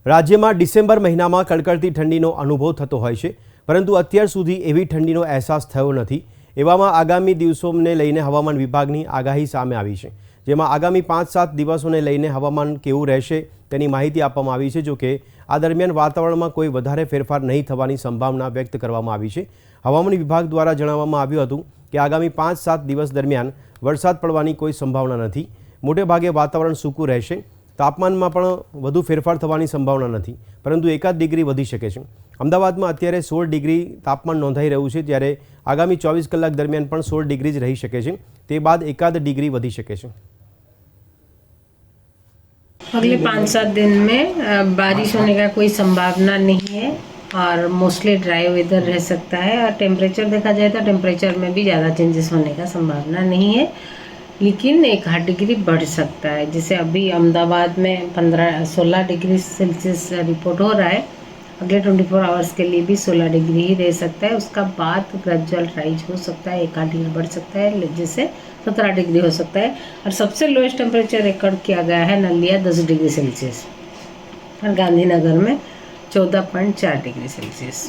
રાજ્યમાં ડિસેમ્બર મહિનામાં કડકડતી ઠંડીનો અનુભવ થતો હોય છે, પરંતુ અત્યાર સુધી એવી ઠંડીનો અહેસાસ થયો નથી। એવામાં આગામી દિવસોને લઈને હવામાન વિભાગની આગાહી સામે આવી છે, જેમાં આગામી 5-7 દિવસોને લઈને હવામાન કેવું રહેશે તેની માહિતી આપવામાં આવી છે। જો કે આ દરમિયાન વાતાવરણમાં કોઈ વધારે ફેરફાર નહીં થવાની સંભાવના વ્યક્ત કરવામાં આવી છે। હવામાન વિભાગ દ્વારા જણાવવામાં આવ્યું હતું કે આગામી 5-7 દિવસ દરમિયાન વરસાદ પડવાની કોઈ સંભાવના નથી। મોટે ભાગે વાતાવરણ સૂકું રહેશે। તાપમાનમાં પણ વધુ ફેરફાર થવાની સંભાવના નથી, પરંતુ એકાદ ડિગ્રી વધી શકે છે। અમદાવાદમાં અત્યારે 16 ડિગ્રી તાપમાન નોંધાઈ રહ્યું છે, જ્યારે આગામી 24 કલાક દરમિયાન પણ 16 ડિગ્રી જ રહી શકે છે। તે બાદ એકાદ ડિગ્રી વધી શકે છે। अगले 5-7 दिन में बारिश होने का कोई संभावना नहीं है और मोस्टली ड्राई वेदर रह सकता है। और टेम्परेचर देखा जाए तो टेम्परेचर में भी ज़्यादा चेंजेस होने का संभावना नहीं है, लेकिन 1-8 डिग्री बढ़ सकता है। जैसे अभी अहमदाबाद में 15-16 डिग्री सेल्सियस रिपोर्ट हो रहा है। अगले 24 आवर्स के लिए भी 16 डिग्री ही रह सकता है। उसका बाद ग्रेजुअल राइज हो सकता है, 1-8 डिग्री बढ़ सकता है, जैसे 17 डिग्री हो सकता है। और सबसे लोएस्ट टेम्परेचर रिकॉर्ड किया गया है नलिया 10 डिग्री सेल्सियस और गांधीनगर में 14.4 डिग्री सेल्सियस।